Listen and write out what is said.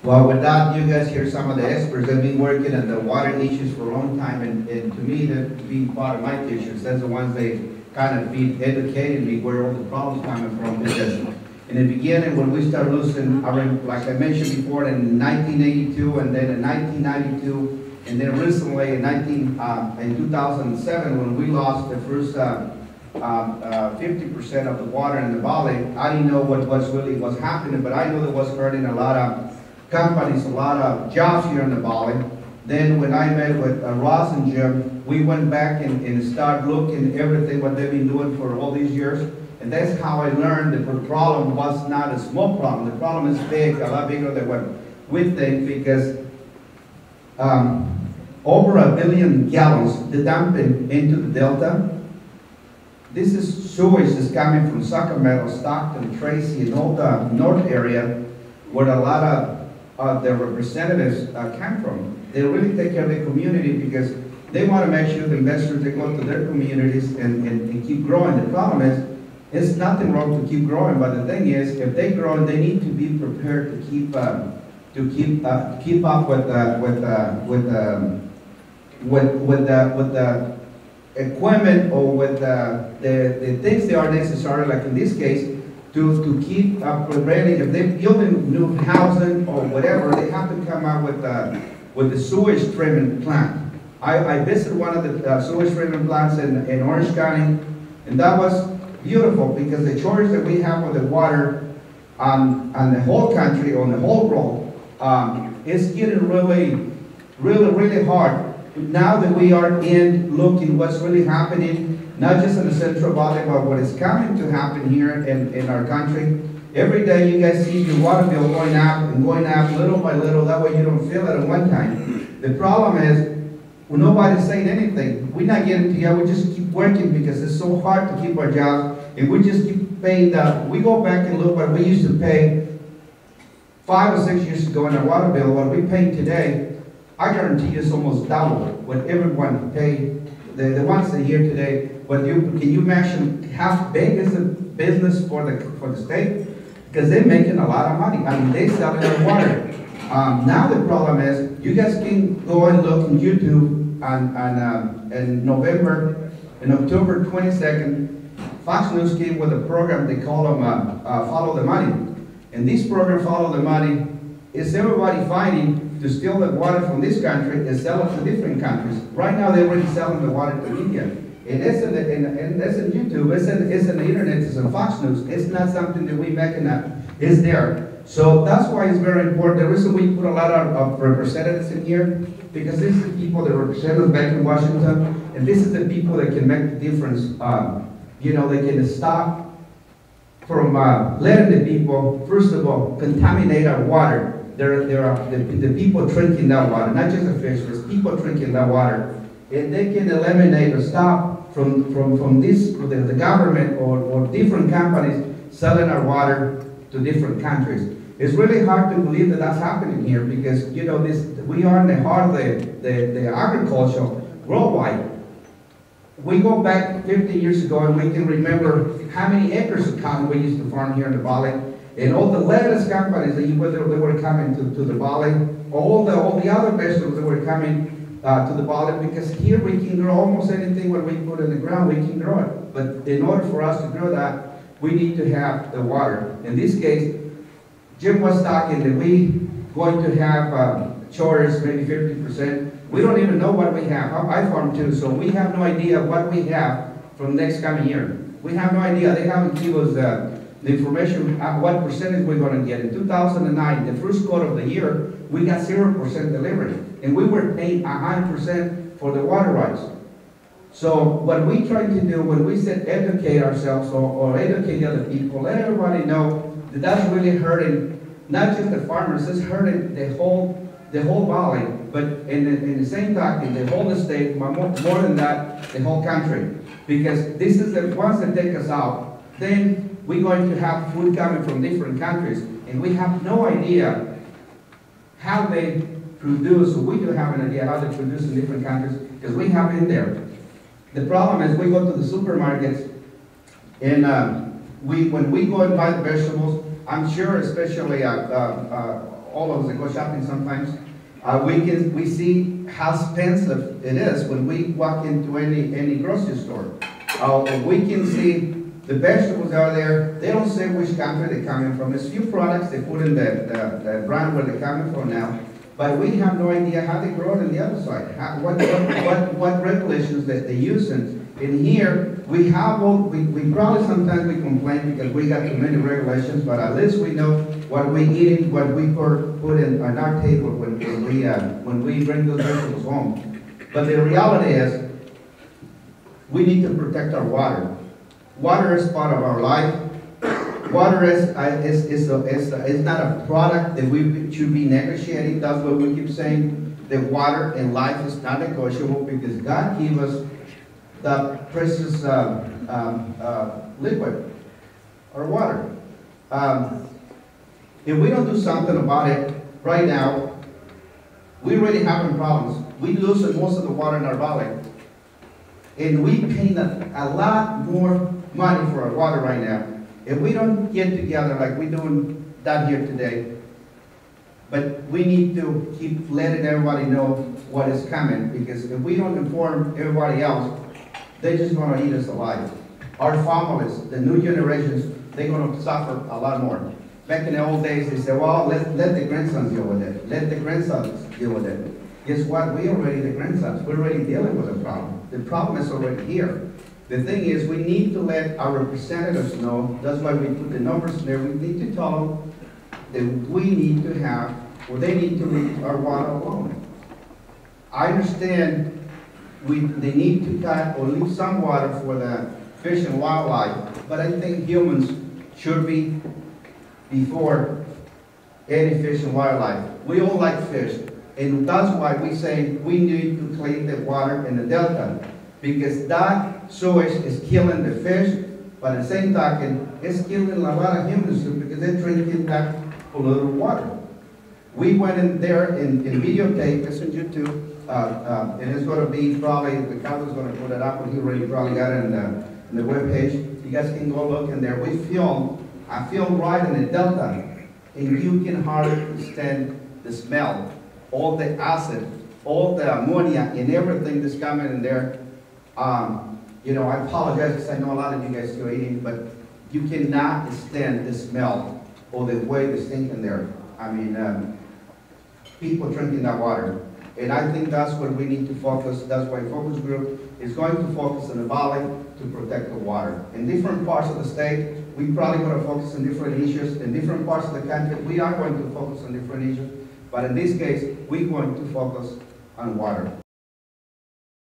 Well, with that, you guys hear some of the experts that have been working on the water issues for a long time, and to me, that being part of my issues, that's the ones they kind of be educating me where all the problems coming from. Because in the beginning, when we started losing, like I mentioned before, in 1982, and then in 1992, and then recently in 2007, when we lost the first 50% of the water in the valley, I didn't know what was happening, but I know that was hurting a lot of companies, a lot of jobs here in the valley. Then when I met with Ross and Jim, we went back and started looking at everything what they've been doing for all these years. And that's how I learned that the problem was not a small problem. The problem is big, a lot bigger than what we think, because over 1 billion gallons they're dumping into the delta. This is sewage that's coming from Sacramento, Stockton, Tracy, and all the north area where a lot of the representatives come from. They really take care of the community because they want to make sure the investors they go to their communities and keep growing. The problem is, it's nothing wrong to keep growing, but the thing is, if they grow, they need to be prepared to keep up with the equipment or with the things that are necessary, like in this case, to keep preventing, if they're building new housing or whatever, they have to come out with the sewage treatment plant. I visited one of the sewage treatment plants in Orange County, and that was beautiful because the shortage that we have with the water on the whole country, on the whole world, is getting really hard. Now that we are looking what's really happening, not just in the Central Valley, but what is coming to happen here in our country. Every day you guys see your water bill going up and going up little by little, that way you don't feel it at one time. The problem is, well, nobody's saying anything. We're not getting together, we just keep working because it's so hard to keep our jobs, and we just keep paying we go back and look what we used to pay 5 or 6 years ago in our water bill, what we pay today. I guarantee you it's almost double what everyone paid, the ones that are here today. But can you imagine how big is the business for the state? Because they're making a lot of money. I mean, they sell their water. Now the problem is, you guys can go and look on YouTube on October 22nd, Fox News came with a program they call them Follow the Money. And this program, Follow the Money, is everybody fighting to steal the water from this country and sell it to different countries. Right now, they're already selling the water to India. And it's in YouTube, it's in the internet, it's on Fox News. It's not something that we making up, it's there. So that's why it's very important. The reason we put a lot of representatives in here, because this is the people that represent us back in Washington, and this is the people that can make the difference. They can stop from letting the people, first of all, contaminate our water. There are the people drinking that water, not just the fish, there's people drinking that water. And they can eliminate or stop from this, the government or different companies selling our water to different countries. It's really hard to believe that that's happening here because, we are in the heart of the agriculture worldwide. We go back 50 years ago and we can remember how many acres of cotton we used to farm here in the valley. And all the lettuce companies that whether they were coming to the valley, all the other vegetables that were coming to the valley, because here we can grow almost anything what we put in the ground, we can grow it. But in order for us to grow that, we need to have the water. In this case, Jim was talking that we going to have shortage, maybe 50%. We don't even know what we have. I farm too, so we have no idea what we have from next coming year. We have no idea. They haven't given us the information what percentage we're going to get. In 2009, the first quarter of the year, we got 0% delivery, and we were paying 100% for the water rights. So what we try to do when we said educate ourselves or educate other people, let everybody know that that's really hurting not just the farmers, it's hurting the whole valley, but in the same time, the whole state, more than that, the whole country. Because this is the ones that take us out, then we're going to have food coming from different countries, and we have no idea how they produce, or we do have an idea how they produce in different countries, because we have it in there. The problem is we go to the supermarkets, and when we go and buy the vegetables, I'm sure especially all of us that go shopping sometimes, we see how expensive it is when we walk into any grocery store. We can see the vegetables are there. They don't say which country they're coming from. There's few products they put in the brand where they're coming from now, but we have no idea how they grow it on the other side. What regulations that they're using. In here, we probably sometimes we complain because we got too many regulations, but at least we know what we eating, what we put in on our table when we bring those vegetables home. But the reality is, we need to protect our water. Water is part of our life. Water is not a product that we should be negotiating. That's what we keep saying. The water in life is not negotiable because God gave us the precious liquid or water. If we don't do something about it right now, we're already having problems. We lose most of the water in our valley. And we pay a lot more money for our water right now. If we don't get together like we're doing that here today, but we need to keep letting everybody know what is coming, because if we don't inform everybody else, they're just going to eat us alive. Our families, the new generations, they're going to suffer a lot more. Back in the old days, they said, well, let the grandsons deal with it. Let the grandsons deal with it. Guess what? We already the grandsons. We're already dealing with the problem. The problem is already here. The thing is, we need to let our representatives know. That's why we put the numbers there. We need to tell them that we need to have, or they need to leave our water alone. I understand they need to cut or leave some water for the fish and wildlife, but I think humans should be before any fish and wildlife. We all like fish, and that's why we say we need to clean the water in the delta, because that sewage is killing the fish, but at the same time, it's killing a lot of humans too, because they're drinking that polluted water. We went in there in videotape, it's on YouTube, and it's going to be probably, Ricardo's going to put it up, and he already probably got it in the webpage. You guys can go look in there. I filmed right in the delta, and you can hardly stand the smell, all the acid, all the ammonia, and everything that's coming in there. You know, I apologize because I know a lot of you guys still eating, but you cannot stand the smell or the way the stink in there. I mean, people drinking that water. And I think that's what we need to focus. That's why focus group is going to focus in the valley to protect the water. In different parts of the state, we probably going to focus on different issues. In different parts of the country, we are going to focus on different issues. But in this case, we're going to focus on water.